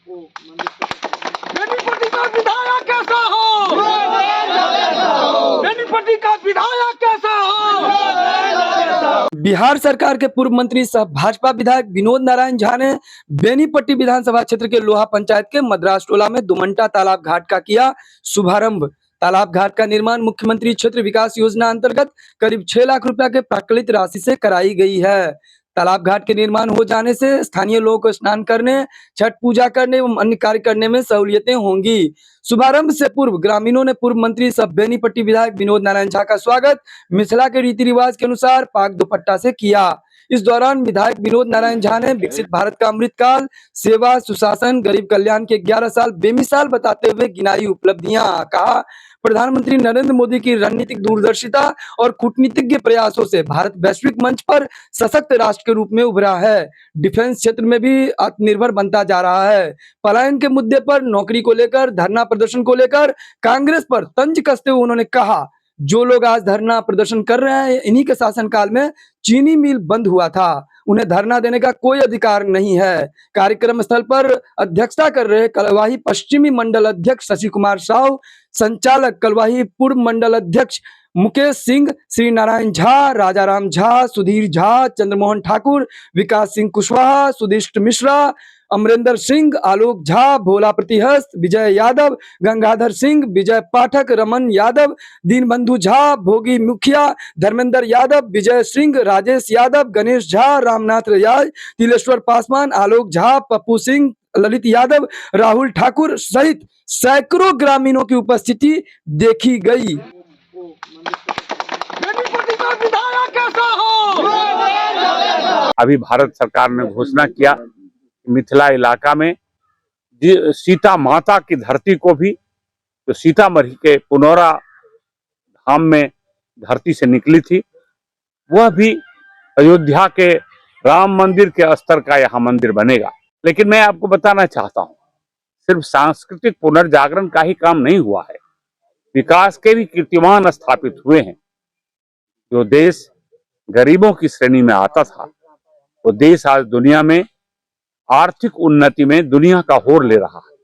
बेनीपट्टी का विधायक कैसा हो? बेनीपट्टी का विधायक कैसा हो? बिहार सरकार के पूर्व मंत्री सह भाजपा विधायक विनोद नारायण झा ने बेनीपट्टी विधानसभा क्षेत्र के लोहा पंचायत के मद्रास टोला में दुमंटा तालाब घाट का किया शुभारंभ। तालाब घाट का निर्माण मुख्यमंत्री क्षेत्र विकास योजना अंतर्गत करीब 6 लाख रुपया के प्राकृतिक राशि से कराई गई है। तालाब घाट के निर्माण हो जाने से स्थानीय लोगों को स्नान करने, छठ पूजा करने एवं अन्य कार्य करने में सहूलियतें होंगी। शुभारंभ से पूर्व ग्रामीणों ने पूर्व मंत्री सह बेनीपट्टी विधायक विनोद नारायण झा का स्वागत मिथिला के रीति रिवाज के अनुसार पाक दुपट्टा से किया। इस दौरान विधायक विनोद नारायण झा ने विकसित भारत का अमृतकाल, सेवा, सुशासन, गरीब कल्याण के 11 साल बेमिसाल बताते हुए गिनाई उपलब्धियां। कहा, प्रधानमंत्री नरेंद्र मोदी की रणनीतिक दूरदर्शिता और कूटनीतिज्ञ प्रयासों से भारत वैश्विक मंच पर सशक्त राष्ट्र के रूप में उभरा है। डिफेंस क्षेत्र में भी आत्मनिर्भर बनता जा रहा है। पलायन के मुद्दे पर, नौकरी को लेकर, धरना प्रदर्शन को लेकर कांग्रेस पर तंज कसते हुए उन्होंने कहा, जो लोग आज धरना प्रदर्शन कर रहे हैं, इन्हीं के शासनकाल में चीनी मिल बंद हुआ था। उन्हें धरना देने का कोई अधिकार नहीं है। कार्यक्रम स्थल पर अध्यक्षता कर रहे कलवाही पश्चिमी मंडल अध्यक्ष शशि कुमार साहू, संचालक कलवाही पूर्व मंडल अध्यक्ष मुकेश सिंह, श्री नारायण झा, राजाराम झा, सुधीर झा, चंद्रमोहन ठाकुर, विकास सिंह कुशवाहा, सुदिष्ट मिश्रा, अमरेंद्र सिंह, आलोक झा, भोला प्रतिहस्त, विजय यादव, गंगाधर सिंह, विजय पाठक, रमन यादव, दीनबंधु झा, भोगी मुखिया, धर्मेंद्र यादव, विजय सिंह, राजेश यादव, गणेश झा, रामनाथ रियाज, तिलेश्वर पासवान, आलोक झा, पप्पू सिंह, ललित यादव, राहुल ठाकुर सहित सैकड़ों ग्रामीणों की उपस्थिति देखी गई। बेनीपट्टी का विधायक कैसा हो? अभी भारत सरकार ने घोषणा किया मिथिला इलाका में सीता माता की धरती को भी, जो सीतामढ़ी के पुनौरा धाम में धरती से निकली थी, वह भी अयोध्या के राम मंदिर के स्तर का यहाँ मंदिर बनेगा। लेकिन मैं आपको बताना चाहता हूँ, सिर्फ सांस्कृतिक पुनर्जागरण का ही काम नहीं हुआ है, विकास के भी कीर्तिमान स्थापित हुए हैं। जो देश गरीबों की श्रेणी में आता था, वो देश आज दुनिया में आर्थिक उन्नति में दुनिया का होर ले रहा है।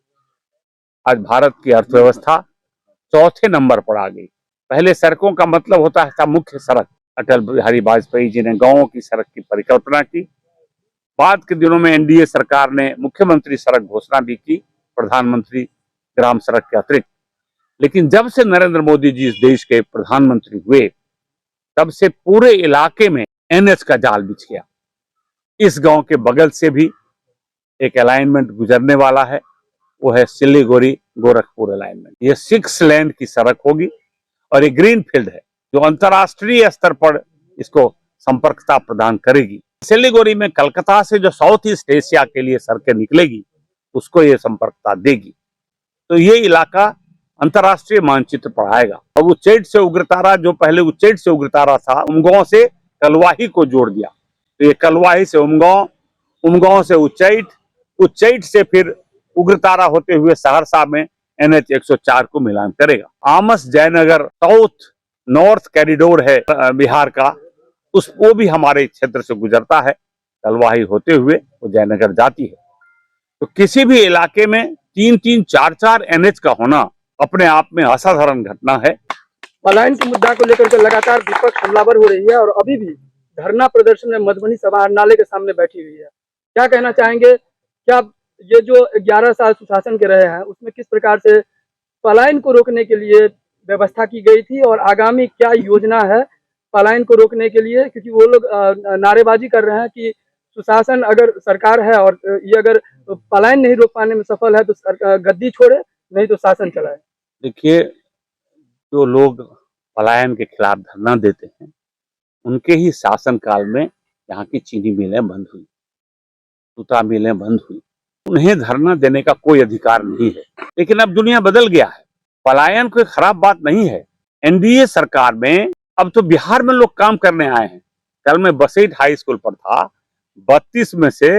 आज भारत की अर्थव्यवस्था चौथे नंबर पर आ गई। पहले सड़कों का मतलब होता था मुख्य सड़क। अटल बिहारी वाजपेयी जी ने गांवों की सड़क की परिकल्पना की। बाद के दिनों में एनडीए सरकार ने मुख्यमंत्री सड़क घोषणा भी की, प्रधानमंत्री ग्राम सड़क के अतिरिक्त। लेकिन जब से नरेंद्र मोदी जी इस देश के प्रधानमंत्री हुए, तब से पूरे इलाके में एनएच का जाल बिछ गया। इस गांव के बगल से भी एक अलाइनमेंट गुजरने वाला है, वो है सिलीगुड़ी गोरखपुर अलाइनमेंट। ये 6 लेन की सड़क होगी और ये ग्रीन फील्ड है, जो अंतर्राष्ट्रीय स्तर पर इसको संपर्कता प्रदान करेगी। सिलीगुड़ी में कलकत्ता से जो साउथ ईस्ट एशिया के लिए सड़कें निकलेगी, उसको ये संपर्कता देगी। तो ये इलाका अंतर्राष्ट्रीय मानचित्र पर आएगा। अब उच्चैठ से उग्रतारा, जो पहले उच्चैठ से उग्रतारा था, उमगांव से कलवाही को जोड़ दिया। तो ये कलवाही से उमगांव, उमगांव से उच्चैठ, उच्चैठ से फिर उग्रतारा होते हुए सहरसा में NH 104 को मिलान करेगा। Amas Jaynagar south north corridor है बिहार का, वो भी हमारे क्षेत्र से गुजरता है। कलवाही होते हुए वो जयनगर जाती है। तो किसी भी इलाके में 3-3, 4-4 NH का होना अपने आप में असाधारण घटना है। पलायन के मुद्दा को लेकर के लगातार विपक्ष हमलावर हो रही है और अभी भी धरना प्रदर्शन में मधुबनी समाहरणालय के सामने बैठी हुई है। क्या कहना चाहेंगे? क्या ये जो 11 साल सुशासन के रहे हैं, उसमें किस प्रकार से पलायन को रोकने के लिए व्यवस्था की गई थी और आगामी क्या योजना है पलायन को रोकने के लिए? क्योंकि वो लोग नारेबाजी कर रहे हैं कि सुशासन अगर सरकार है और ये अगर पलायन नहीं रोक पाने में सफल है तो गद्दी छोड़े, नहीं तो शासन चलाए। देखिए, जो लोग पलायन के खिलाफ धरना देते हैं, उनके ही शासनकाल में यहाँ की चीनी मिलें बंद हुई, सूता मिलें बंद हुई। उन्हें धरना देने का कोई अधिकार नहीं है। लेकिन अब दुनिया बदल गया है। पलायन कोई खराब बात नहीं है। एनडीए सरकार में अब तो बिहार में लोग काम करने आए हैं। कल मैं बसेट हाई स्कूल पर था, 32 में से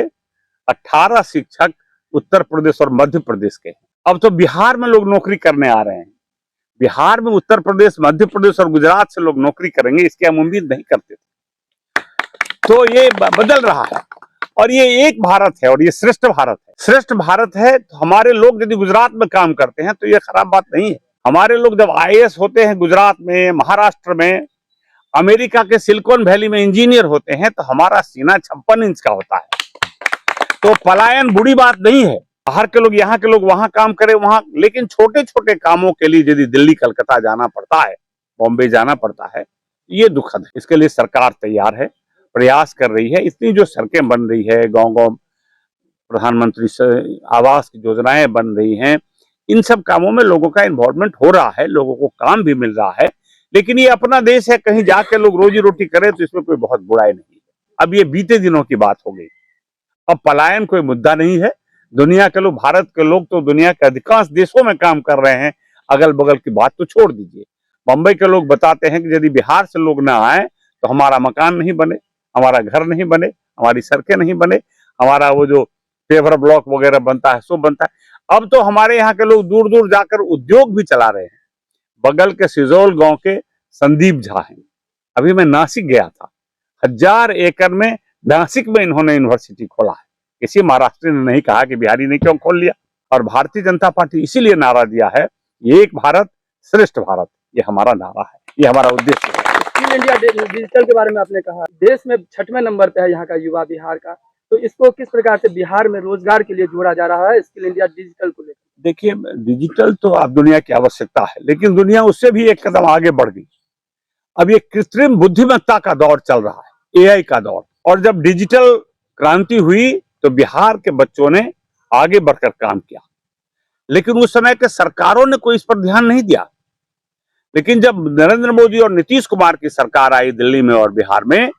18 शिक्षक उत्तर प्रदेश और मध्य प्रदेश के हैं। अब तो बिहार में लोग नौकरी करने आ रहे हैं। बिहार में उत्तर प्रदेश, मध्य प्रदेश और गुजरात से लोग नौकरी करेंगे, इसकी हम उम्मीद नहीं करते थे। तो ये बदल रहा है और ये एक भारत है और ये श्रेष्ठ भारत है। श्रेष्ठ भारत है। तो हमारे लोग यदि गुजरात में काम करते हैं तो ये खराब बात नहीं है। हमारे लोग जब आईएएस होते हैं गुजरात में, महाराष्ट्र में, अमेरिका के सिलिकॉन वैली में इंजीनियर होते हैं तो हमारा सीना 56 इंच का होता है। तो पलायन बुरी बात नहीं है। बाहर के लोग, यहाँ के लोग वहां काम करें वहां, लेकिन छोटे छोटे कामों के लिए यदि दिल्ली कलकत्ता जाना पड़ता है, बॉम्बे जाना पड़ता है, ये दुखद है। इसके लिए सरकार तैयार है, प्रयास कर रही है। इतनी जो सड़कें बन रही है, गांव गांव प्रधानमंत्री आवास की योजनाएं बन रही हैं, इन सब कामों में लोगों का इन्वॉल्वमेंट हो रहा है, लोगों को काम भी मिल रहा है। लेकिन ये अपना देश है, कहीं जाके लोग रोजी रोटी करें तो इसमें कोई बहुत बुराई नहीं है। अब ये बीते दिनों की बात हो गई, अब पलायन कोई मुद्दा नहीं है। दुनिया के लोग, भारत के लोग तो दुनिया के अधिकांश देशों में काम कर रहे हैं। अगल बगल की बात तो छोड़ दीजिए। बंबई के लोग बताते हैं कि यदि बिहार से लोग ना आए तो हमारा मकान नहीं बने, हमारा घर नहीं बने, हमारी सड़कें नहीं बने, हमारा वो जो पेवर ब्लॉक वगैरह बनता है सो बनता है। अब तो हमारे यहाँ के लोग दूर दूर जाकर उद्योग भी चला रहे हैं। बगल के सिजोल गांव के संदीप झा हैं, अभी मैं नासिक गया था, 1000 एकड़ में नासिक में इन्होंने यूनिवर्सिटी खोला है। किसी महाराष्ट्र ने नहीं कहा कि बिहारी ने क्यों खोल लिया। और भारतीय जनता पार्टी इसीलिए नारा दिया है, ये एक भारत श्रेष्ठ भारत, ये हमारा नारा है, ये हमारा उद्देश्य है। स्किल इंडिया डिजिटल के बारे में आपने कहा, देश में 6वें नंबर पे है यहाँ का युवा बिहार का, तो इसको किस प्रकार से बिहार में रोजगार के लिए जोड़ा जा रहा है स्किल इंडिया डिजिटल को लेकर? देखिए, डिजिटल तो अब दुनिया की आवश्यकता है, लेकिन दुनिया उससे भी एक कदम आगे बढ़ गई। अब ये कृत्रिम बुद्धिमत्ता का दौर चल रहा है, एआई का दौर। और जब डिजिटल क्रांति हुई तो बिहार के बच्चों ने आगे बढ़कर काम किया, लेकिन उस समय के सरकारों ने कोई इस पर ध्यान नहीं दिया। लेकिन जब नरेंद्र मोदी और नीतीश कुमार की सरकार आई दिल्ली में और बिहार में,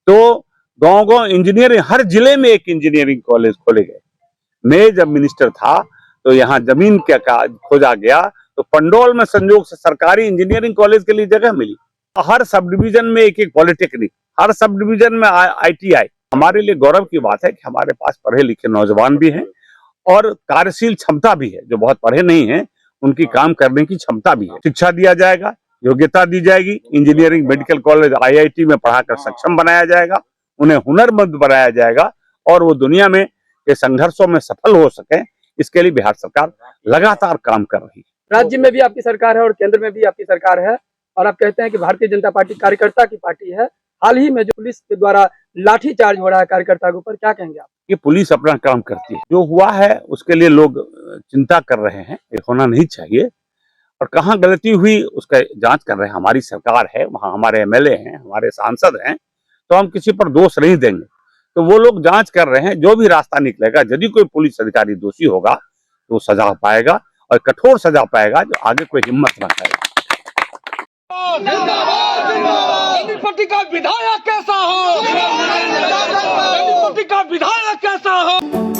तो गांव गांव इंजीनियरिंग, हर जिले में एक इंजीनियरिंग कॉलेज खोले गए। मैं जब मिनिस्टर था तो यहाँ जमीन का खोजा गया, तो पंडौल में संयोग से सरकारी इंजीनियरिंग कॉलेज के लिए जगह मिली। हर सब डिवीजन में एक एक पॉलिटेक्निक, हर सब डिवीजन में आईटीआई। हमारे लिए गौरव की बात है कि हमारे पास पढ़े लिखे नौजवान भी हैं और कार्यशील क्षमता भी है। जो बहुत पढ़े नहीं हैं उनकी काम करने की क्षमता भी है। शिक्षा दिया जाएगा, योग्यता दी जाएगी, इंजीनियरिंग, मेडिकल कॉलेज, आईआईटी में पढ़ाकर सक्षम बनाया जाएगा, उन्हें हुनरमंद बनाया जाएगा और वो दुनिया में के संघर्षों में सफल हो सके, इसके लिए बिहार सरकार लगातार काम कर रही है। राज्य में भी आपकी सरकार है और केंद्र में भी आपकी सरकार है, और आप कहते हैं कि भारतीय जनता पार्टी कार्यकर्ता की पार्टी है। हाल ही में जो पुलिस के द्वारा लाठीचार्ज हो रहा है कार्यकर्ता के ऊपर, क्या कहेंगे आप? ये पुलिस अपना काम करती है, जो हुआ है उसके लिए लोग चिंता कर रहे हैं, ये होना नहीं चाहिए। और कहाँ गलती हुई उसका जांच कर रहे हैं, हमारी सरकार है, वहाँ हमारे एमएलए हैं, हमारे सांसद हैं, तो हम किसी पर दोष नहीं देंगे। तो वो लोग जांच कर रहे हैं, जो भी रास्ता निकलेगा, यदि कोई पुलिस अधिकारी दोषी होगा तो सजा पाएगा और कठोर सजा पाएगा, जो आगे कोई हिम्मत ना करेगा। बेनीपट्टी का विधायक कैसा हो? बेनीपट्टी का विधायक कैसा हो?